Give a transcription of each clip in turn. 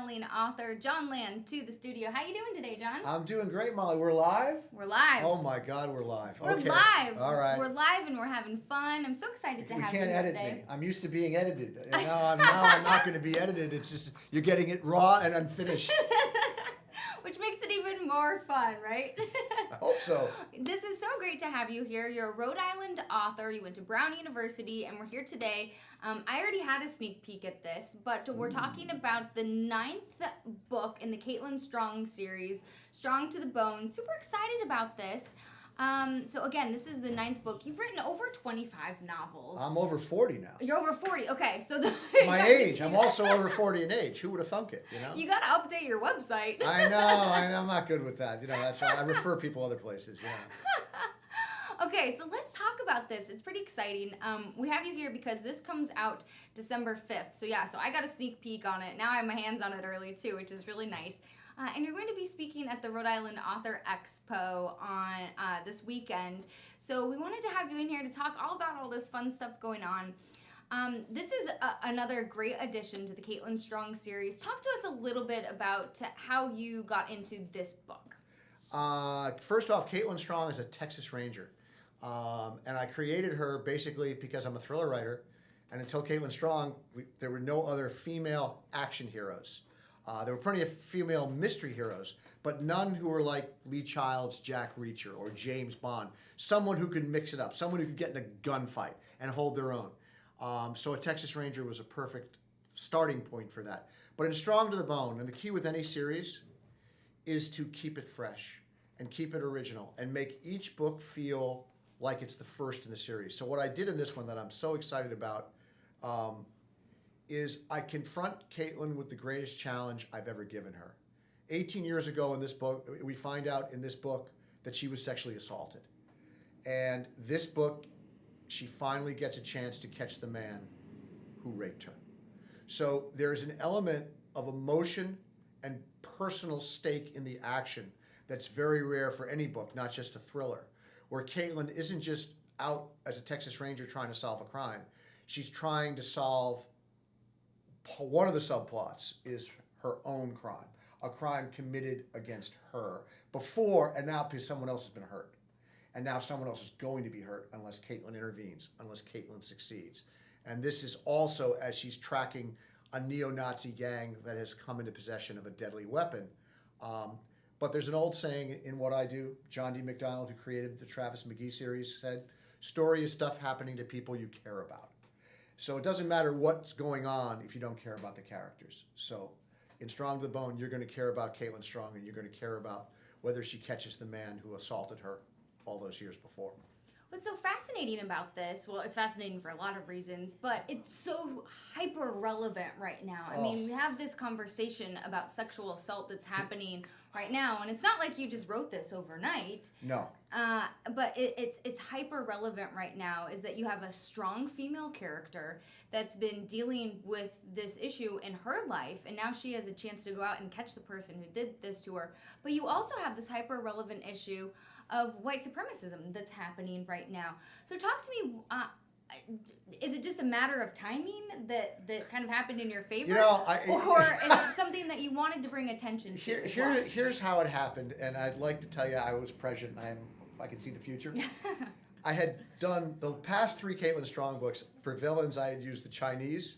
best-selling author Jon Land to the studio. How you doing today, Jon? I'm doing great, Molly. We're live? We're live. Oh my God, we're live. We're okay. live. All right. We're live and we're having fun. I'm so excited to have you can't here edit today. me. I'm used to being edited. And now I'm not going to be edited. It's just you're getting it raw and unfinished. Which makes it even more fun, right? I hope so. This is so great to have you here. You're a Rhode Island author. You went to Brown University, and we're here today. I already had a sneak peek at this, but we're talking about the 9th book in the Caitlin Strong series, Strong to the Bone. Super excited about this. So again, this is the 9th book. You've written over 25 novels. I'm over 40 now. You're over 40. Okay, so my age. I'm also over 40 in age. Who would have thunk it? You know. You got to update your website. I know. I'm not good with that. You know, that's why I refer people other places. Yeah. Okay, so let's talk about this. It's pretty exciting. We have you here because this comes out December 5th. So yeah, so I got a sneak peek on it. Now I have my hands on it early too, which is really nice. And you're going to be speaking at the Rhode Island Author Expo on this weekend. So we wanted to have you in here to talk all about all this fun stuff going on. This is another great addition to the Caitlin Strong series. Talk to us a little bit about how you got into this book. First off, Caitlin Strong is a Texas Ranger. And I created her basically because I'm a thriller writer. And until Caitlin Strong, there were no other female action heroes. There were plenty of female mystery heroes, but none who were like Lee Child's Jack Reacher or James Bond. Someone who could mix it up, someone who could get in a gunfight and hold their own. So a Texas Ranger was a perfect starting point for that. But in Strong to the Bone, and the key with any series is to keep it fresh and keep it original and make each book feel like it's the first in the series. So what I did in this one that I'm so excited about is I confront Caitlin with the greatest challenge I've ever given her. 18 years ago in this book, we find out in this book that she was sexually assaulted. And this book, she finally gets a chance to catch the man who raped her. So there's an element of emotion and personal stake in the action that's very rare for any book, not just a thriller, where Caitlin isn't just out as a Texas Ranger trying to solve a crime. She's trying to solve one of the subplots is her own crime, a crime committed against her before and now because someone else has been hurt. And now someone else is going to be hurt unless Caitlin intervenes, unless Caitlin succeeds. And this is also as she's tracking a neo-Nazi gang that has come into possession of a deadly weapon. But there's an old saying in what I do. John D. McDonald, who created the Travis McGee series, said, "Story is stuff happening to people you care about." So it doesn't matter what's going on if you don't care about the characters. So in Strong to the Bone, you're going to care about Caitlin Strong, and you're going to care about whether she catches the man who assaulted her all those years before. What's so fascinating about this, well, it's fascinating for a lot of reasons, but it's so hyper relevant right now. I mean, we have this conversation about sexual assault that's happening right now, and it's not like you just wrote this overnight. No. But it's hyper relevant right now, is that you have a strong female character that's been dealing with this issue in her life, and now she has a chance to go out and catch the person who did this to her. But you also have this hyper relevant issue of white supremacism that's happening right now. So talk to me, is it just a matter of timing that kind of happened in your favor? You know, or is it something that you wanted to bring attention to? Here's how it happened, and I'd like to tell you I was present, and I can see the future. I had done the past 3 Caitlin Strong books. For villains, I had used the Chinese,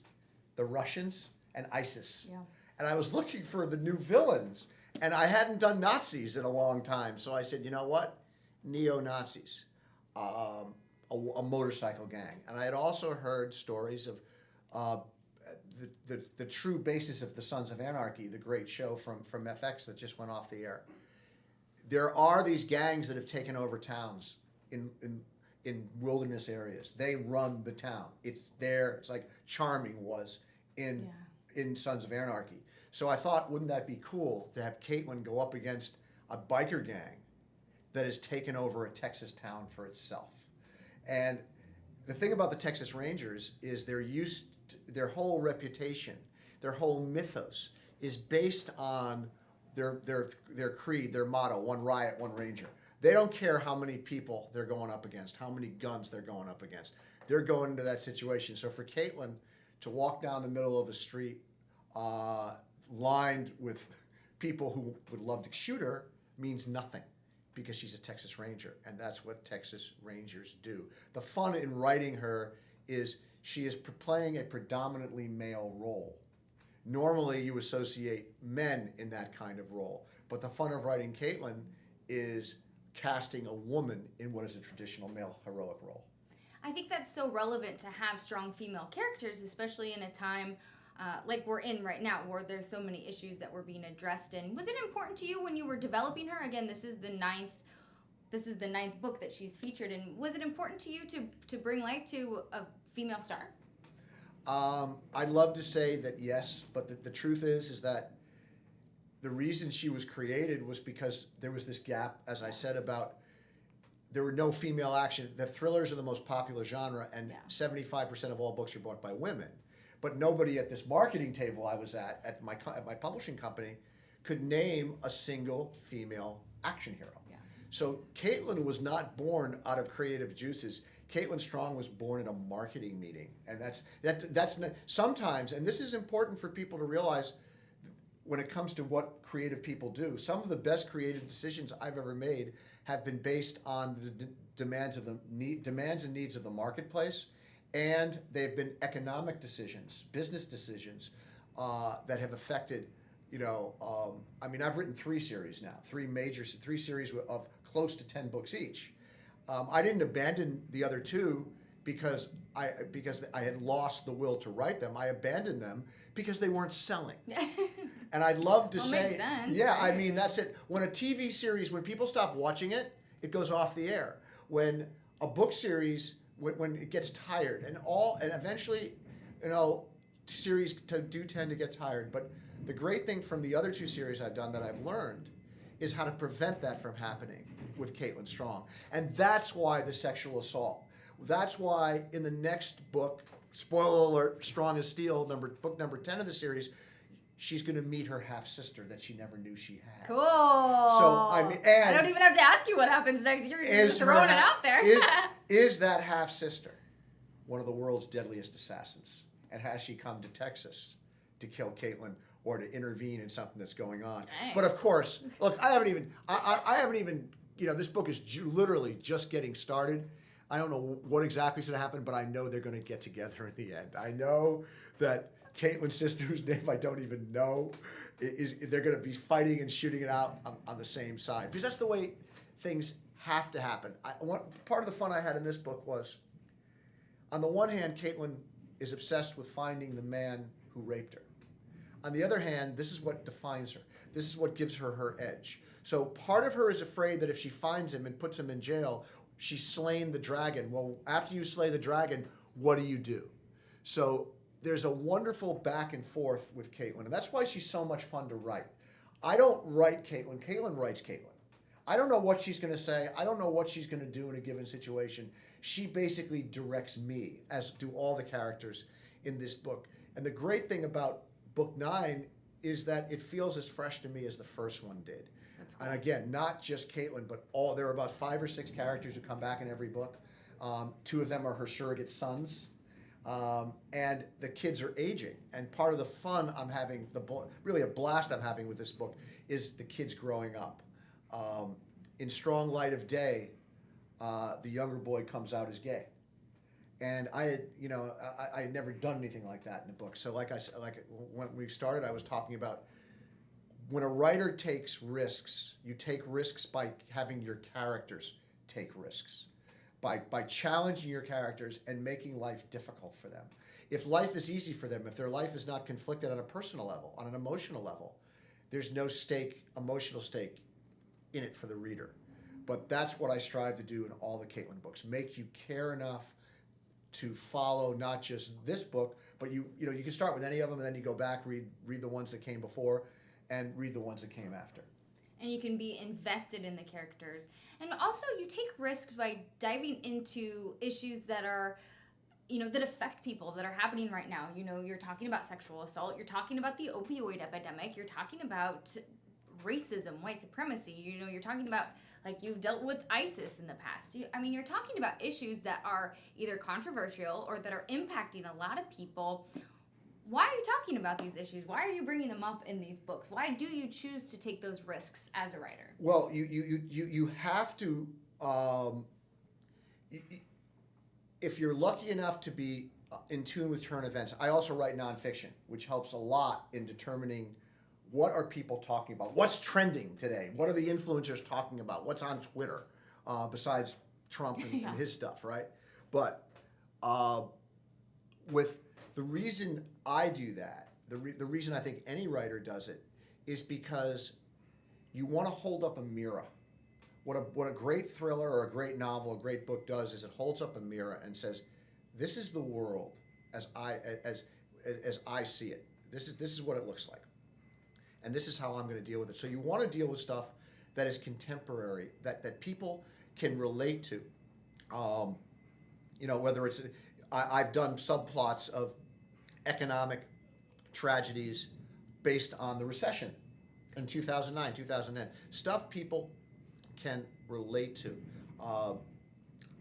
the Russians, and ISIS. Yeah. And I was looking for the new villains. And I hadn't done Nazis in a long time. So I said, you know what? Neo-Nazis, a motorcycle gang. And I had also heard stories of the true basis of the Sons of Anarchy, the great show from FX that just went off the air. There are these gangs that have taken over towns in wilderness areas. They run the town. It's there. It's like Charming was in Sons of Anarchy. So I thought, wouldn't that be cool to have Caitlin go up against a biker gang that has taken over a Texas town for itself? And the thing about the Texas Rangers is their whole reputation, their whole mythos is based on their creed, their motto, one riot, one ranger. They don't care how many people they're going up against, how many guns they're going up against. They're going into that situation. So for Caitlin to walk down the middle of a street lined with people who would love to shoot her means nothing because she's a Texas Ranger, and that's what Texas Rangers do. The fun in writing her is she is playing a predominantly male role. Normally, you associate men in that kind of role, but the fun of writing Caitlin is casting a woman in what is a traditional male heroic role. I think that's so relevant to have strong female characters, especially in a time like we're in right now, where there's so many issues that were being addressed in. Was it important to you when you were developing her? Again, this is the ninth book that she's featured in. Was it important to you to bring light to a female star? I'd love to say that yes, but the truth is that the reason she was created was because there was this gap, as I said, about there were no female action. The thrillers are the most popular genre, and 75% of all books are bought by women. But nobody at this marketing table I was at my publishing company, could name a single female action hero. Yeah. So Caitlin was not born out of creative juices. Caitlin Strong was born at a marketing meeting, and that's sometimes, and this is important for people to realize when it comes to what creative people do. Some of the best creative decisions I've ever made have been based on the demands and needs of the marketplace, and they've been economic decisions, business decisions that have affected. I've written 3 series now, 3 series of close to 10 books each. I didn't abandon the other 2 because I had lost the will to write them. I abandoned them because they weren't selling. And I'd love to say, makes sense, yeah, right? I mean, that's it. When a TV series, when people stop watching it, it goes off the air. When a book series, when it gets tired, and eventually, series do tend to get tired. But the great thing from the other 2 series I've done that I've learned is how to prevent that from happening with Caitlin Strong. And that's why the sexual assault. That's why in the next book, spoiler alert, Strong as Steel, book number 10 of the series, she's going to meet her half-sister that she never knew she had. Cool. So, I don't even have to ask you what happens next. You're just throwing it out there. Is that half-sister one of the world's deadliest assassins? And has she come to Texas to kill Caitlin or to intervene in something that's going on? Dang. But of course, look, I haven't even, this book is literally just getting started. I don't know what exactly is going to happen, but I know they're going to get together in the end. I know that Caitlin's sister, whose name I don't even know, they're going to be fighting and shooting it out on the same side. Because that's the way things have to happen. Part of the fun I had in this book was, on the one hand, Caitlin is obsessed with finding the man who raped her. On the other hand, this is what defines her. This is what gives her her edge. So part of her is afraid that if she finds him and puts him in jail, she's slain the dragon. Well, after you slay the dragon, what do? So there's a wonderful back and forth with Caitlin, and that's why she's so much fun to write. I don't write Caitlin. Caitlin writes Caitlin. I don't know what she's going to say. I don't know what she's going to do in a given situation. She basically directs me, as do all the characters in this book. And the great thing about book 9 is that it feels as fresh to me as the first one did. That's cool. And again, not just Caitlin, but there are about 5 or 6 characters who come back in every book. 2 of them are her surrogate sons. And the kids are aging. And part of the fun I'm having, really a blast I'm having with this book, is the kids growing up. In Strong Light of Day, the younger boy comes out as gay. And I had never done anything like that in a book. So like when we started, I was talking about when a writer takes risks, you take risks by having your characters take risks. By challenging your characters and making life difficult for them. If life is easy for them, if their life is not conflicted on a personal level, on an emotional level, there's no emotional stake in it for the reader. But that's what I strive to do in all the Caitlin books. Make you care enough to follow not just this book, but you can start with any of them and then you go back, read the ones that came before and read the ones that came after. And you can be invested in the characters. And also you take risks by diving into issues that are, that affect people, that are happening right now. You're talking about sexual assault, you're talking about the opioid epidemic, you're talking about racism, white supremacy, you're talking about, you've dealt with ISIS in the past. You're talking about issues that are either controversial or that are impacting a lot of people. why are you talking about these issues? Why are you bringing them up in these books? Why do you choose to take those risks as a writer? Well, you have to, if you're lucky enough to be in tune with current events. I also write nonfiction, which helps a lot in determining what are people talking about, what's trending today, what are the influencers talking about, what's on Twitter, besides Trump and his stuff, right? But with the reason I do that, the reason I think any writer does it, is because you want to hold up a mirror. What a great thriller or a great novel, a great book does is it holds up a mirror and says, "This is the world as I see it. This is what it looks like, and this is how I'm going to deal with it." So you want to deal with stuff that is contemporary, that people can relate to. Whether it's I've done subplots of economic tragedies based on the recession in 2009, 2010, stuff people can relate to.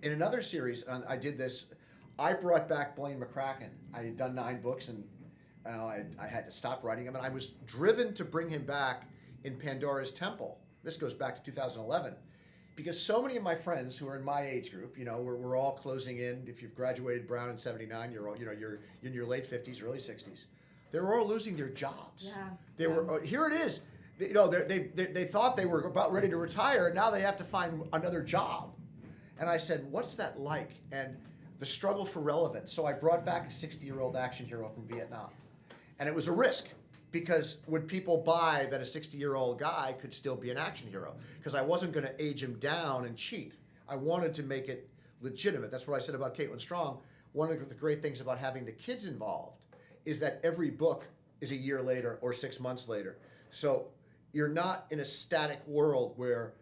In another series, I did this. I brought back Blaine McCracken. I had done 9 books, and I had to stop writing him, and I was driven to bring him back in Pandora's Temple. This goes back to 2011, because so many of my friends who are in my age group, we're all closing in. If you've graduated Brown in '79, you're in your late 50s, early 60s. They were all losing their jobs. Yeah. They were. Here it is. They thought they were about ready to retire, and now they have to find another job. And I said, "What's that like?" And the struggle for relevance. So I brought back a 60-year-old action hero from Vietnam, and it was a risk, because would people buy that a 60-year-old guy could still be an action hero? Because I wasn't going to age him down and cheat. I wanted to make it legitimate. That's what I said about Caitlin Strong. One of the great things about having the kids involved is that every book is a year later or 6 months later. So you're not in a static world where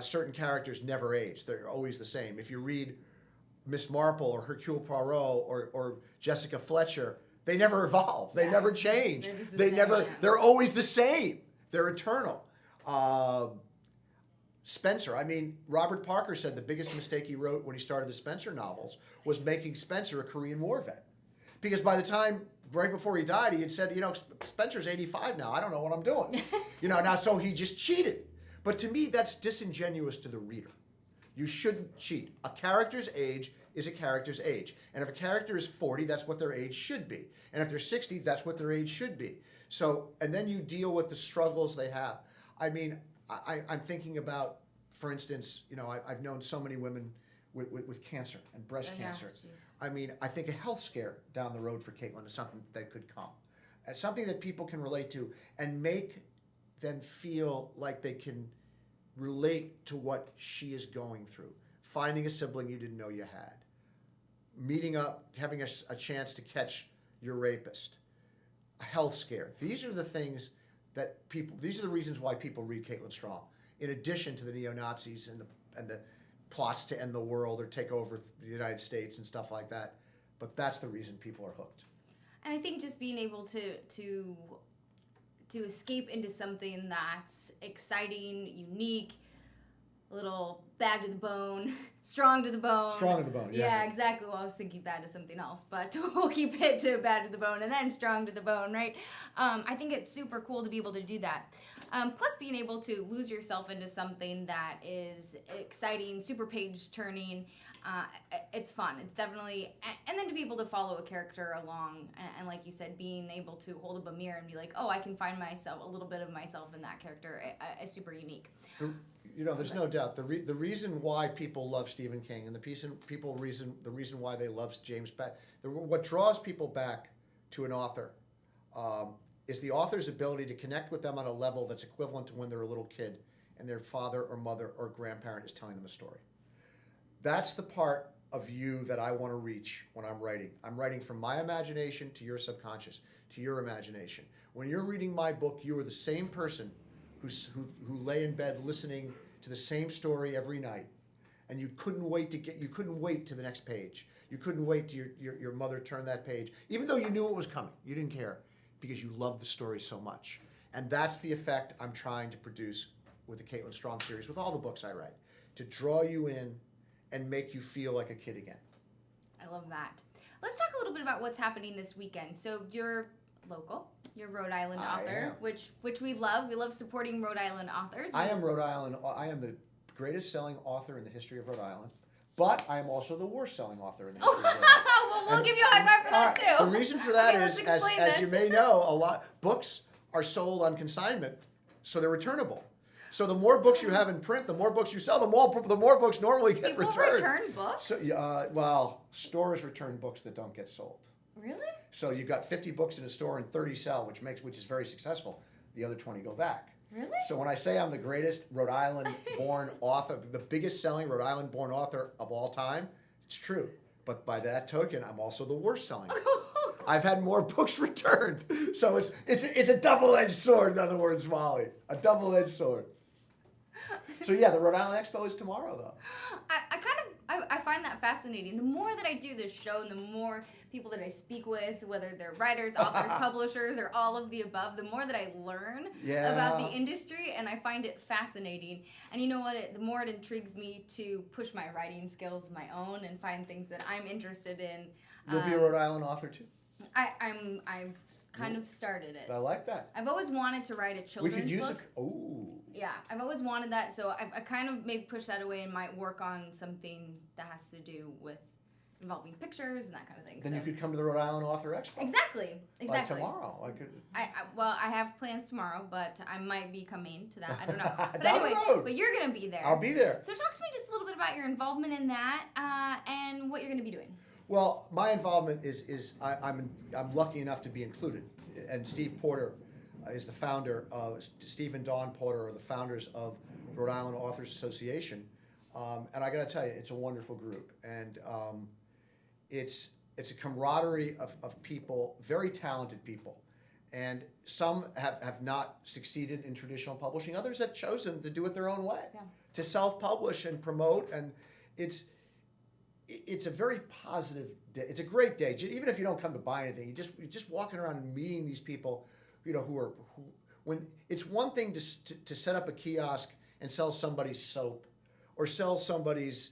certain characters never age. They're always the same. If you read Miss Marple or Hercule Poirot or Jessica Fletcher, they never evolve. They never change. They're just the They same, never. yeah. They're always the same. They're eternal. Spencer. I mean, Robert Parker said the biggest mistake he wrote when he started the Spencer novels was making Spencer a Korean War vet, because by the time right before he died, he had said, Spencer's 85 now. I don't know what I'm doing. Now so he just cheated. But to me, that's disingenuous to the reader. You shouldn't cheat. A character's age is a character's age. And if a character is 40, that's what their age should be. And if they're 60, that's what their age should be. So, and then you deal with the struggles they have. I mean, I'm thinking about, for instance, I've known so many women with cancer and breast cancer. Geez. I mean, I think a health scare down the road for Caitlin is something that could come. It's something that people can relate to and make them feel like they can relate to what she is going through. Finding a sibling you didn't know you had. Meeting up, having a chance to catch your rapist. A health scare. These are the things that these are the reasons why people read Caitlin Strong. In addition to the neo-Nazis and the plots to end the world or take over the United States and stuff like that. But that's the reason people are hooked. And I think just being able to escape into something that's exciting, unique, a little bad to the bone, strong to the bone. Strong to the bone, yeah. Yeah, exactly. Well, I was thinking bad to something else, but we'll keep it to bad to the bone and then strong to the bone, right? I think it's super cool to be able to do that. Plus being able to lose yourself into something that is exciting, super page turning. It's fun. It's definitely, and then to be able to follow a character along, and like you said, being able to hold up a mirror and be like, oh, I can find myself, a little bit of myself in that character, is super unique. There's no doubt the reason why people love Stephen King and the reason why they love James Patton, what draws people back to an author is the author's ability to connect with them on a level that's equivalent to when they're a little kid and their father or mother or grandparent is telling them a story. That's the part of you that I want to reach when I'm writing. I'm writing from my imagination to your subconscious, to your imagination. When you're reading my book, you are the same person who lay in bed listening to the same story every night, and you couldn't wait to the next page. You couldn't wait to your mother turn that page, even though you knew it was coming. You didn't care because you loved the story so much. And that's the effect I'm trying to produce with the Caitlin Strong series, with all the books I write, to draw you in and make you feel like a kid again. I love that. let's talk a little bit about what's happening this weekend. So you're local. You're Rhode Island I author, am. which we love. We love supporting Rhode Island authors. I am Rhode Island. I am the greatest selling author in the history of Rhode Island, but I am also the worst selling author in the history of Rhode Island. Well, we'll And- give you a high five for that too. The reason for that Okay, is, let's as explain you this. may know, a lot books are sold on consignment, so they're returnable. So the more books you have in print, the more books you sell, the more books normally get People returned. return books? So, well, stores return books that don't get sold. Really? So you've got 50 books in a store and 30 sell, which is very successful. The other 20 go back. Really? So when I say I'm the greatest Rhode Island-born author, the biggest selling Rhode Island-born author of all time, it's true. But by that token, I'm also the worst selling. I've had more books returned. So it's a double-edged sword, in other words, Molly. A double-edged sword. So yeah, the Rhode Island Expo is tomorrow, though. I find that fascinating. The more that I do this show and the more people that I speak with, whether they're writers, authors, publishers, or all of the above, the more that I learn about the industry, and I find it fascinating. And you know what? The more it intrigues me to push my writing skills of my own and find things that I'm interested in. You'll be a Rhode Island author, too. I've kind of started it. I like that. I've always wanted to write a We children's could use book. Yeah, I've always wanted that, so I kind of maybe push that away and might work on something that has to do with involving pictures and that kind of thing. Then so. you could come to the Rhode Island Author Expo. Exactly. Like tomorrow. I could. Well, I have plans tomorrow, but I might be coming to that. I don't know. But Down the anyway, road. but you're gonna be there. I'll be there. So talk to me just a little bit about your involvement in that and what you're gonna be doing. Well, my involvement is I'm lucky enough to be included, and Steve Porter is the founder of Steve and Dawn Porter are the founders of Rhode Island Authors Association, and I got to tell you, it's a wonderful group, and it's a camaraderie of people, very talented people, and some have not succeeded in traditional publishing. Others have chosen to do it their own way, to self-publish and promote, and it's a very positive day. It's a great day. Even if you don't come to buy anything, you're just walking around and meeting these people, when it's one thing to set up a kiosk and sell somebody's soap or sell somebody's,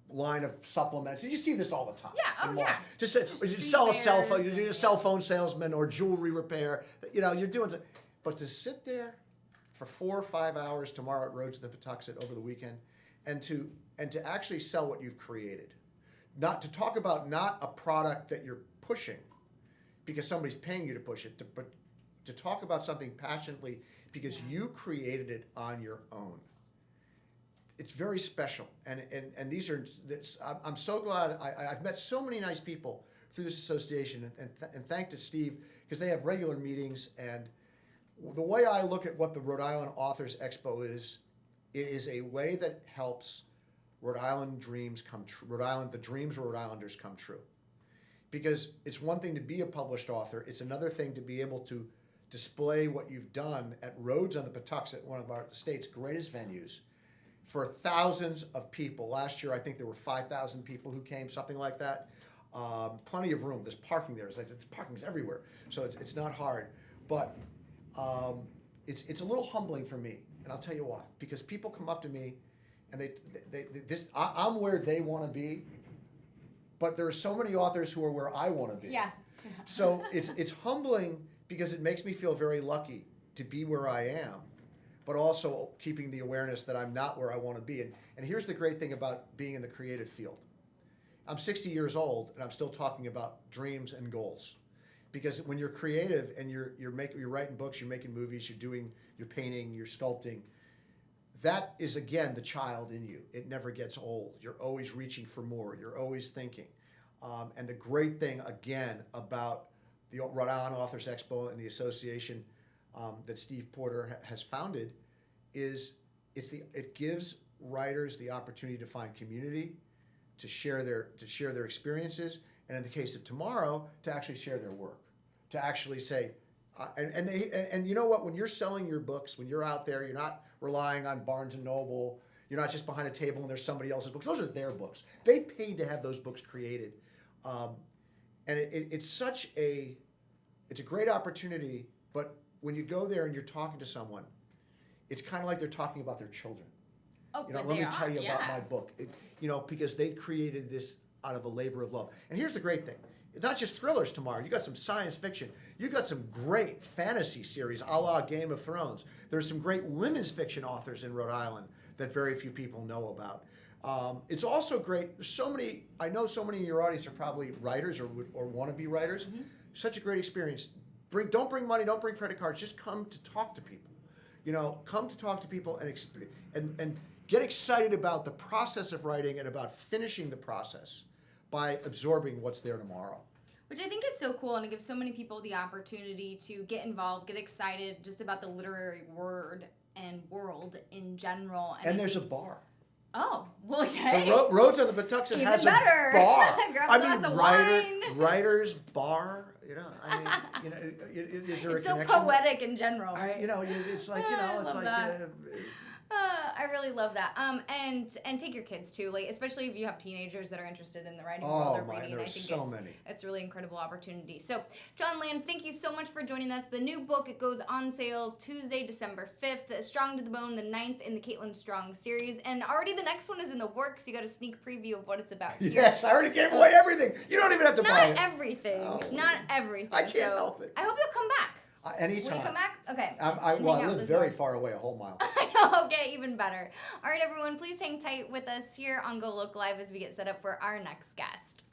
line of supplements. You see this all the time. Yeah, in yeah. malls. Just sell a cell phone. You're a and- cell phone salesman or jewelry repair. You're doing something. But to sit there for 4 or 5 hours tomorrow at Rhodes and the Patuxent over the weekend, and to actually sell what you've created, not to talk about not a product that you're pushing because somebody's paying you to push it, but to talk about something passionately because you created it on your own. It's very special, and these are. I'm so glad I've met so many nice people through this association, and thank to Steve because they have regular meetings. And the way I look at what the Rhode Island Authors Expo is, it is a way that helps Rhode Island dreams come true. The dreams of Rhode Islanders come true. Because it's one thing to be a published author, it's another thing to be able to display what you've done at Rhodes on the Patuxent, one of our state's greatest venues, for thousands of people. Last year, I think there were 5,000 people who came, something like that. Plenty of room. There's parking there. Parking's everywhere, so it's not hard. But it's a little humbling for me, and I'll tell you why. Because people come up to me, and I'm where they want to be, but there are so many authors who are where I want to be. Yeah. So it's humbling because it makes me feel very lucky to be where I am, but also keeping the awareness that I'm not where I want to be. And here's the great thing about being in the creative field. I'm 60 years old and I'm still talking about dreams and goals. Because when you're creative and you're writing books, you're making movies, you're painting, you're sculpting, that is, again, the child in you. It never gets old. You're always reaching for more. You're always thinking. And the great thing, again, about the Rhode Island Authors Expo and the association that Steve Porter has founded is it gives writers the opportunity to find community, to share their experiences, and in the case of tomorrow, to actually share their work, to actually say, and you know what? When you're selling your books, when you're out there, you're not relying on Barnes and Noble. You're not just behind a table and there's somebody else's books. Those are their books. They paid to have those books created, and it's a great opportunity. But when you go there and you're talking to someone, it's kind of like they're talking about their children. Oh, Let me tell you about my book. Because they created this out of a labor of love. And here's the great thing. It's not just thrillers tomorrow. You got some science fiction. You got some great fantasy series, a la Game of Thrones. There's some great women's fiction authors in Rhode Island that very few people know about. It's also great. There's so many. I know so many of your audience are probably writers or want to be writers. Mm-hmm. Such a great experience. Don't bring money. Don't bring credit cards. Just come to talk to people. Come to talk to people and get excited about the process of writing and about finishing the process by absorbing what's there tomorrow. Which I think is so cool, and it gives so many people the opportunity to get involved, get excited just about the literary word and world in general. And there's a bar. Oh, well, yeah. The Roads on the Patuxent has better. A bar. Grab a glass of wine. Writer's bar. Is there it's a so connection? Poetic in general. It's like, it's like. I really love that. And take your kids too, like especially if you have teenagers that are interested in the writing world or reading. I think it's a really incredible opportunity. So, Jon Land, thank you so much for joining us. The new book, it goes on sale Tuesday, December 5th. Strong to the Bone, the 9th in the Caitlin Strong series, and already the next one is in the works. You got a sneak preview of what it's about here. Yes, I already gave away everything. You don't even have to buy it. Not everything. Not everything. I can't help it. I hope you'll come back. Anytime. Will you come back? Okay. I live very far away, a whole mile. I know. Okay, even better. All right, everyone, please hang tight with us here on Go Local Live as we get set up for our next guest.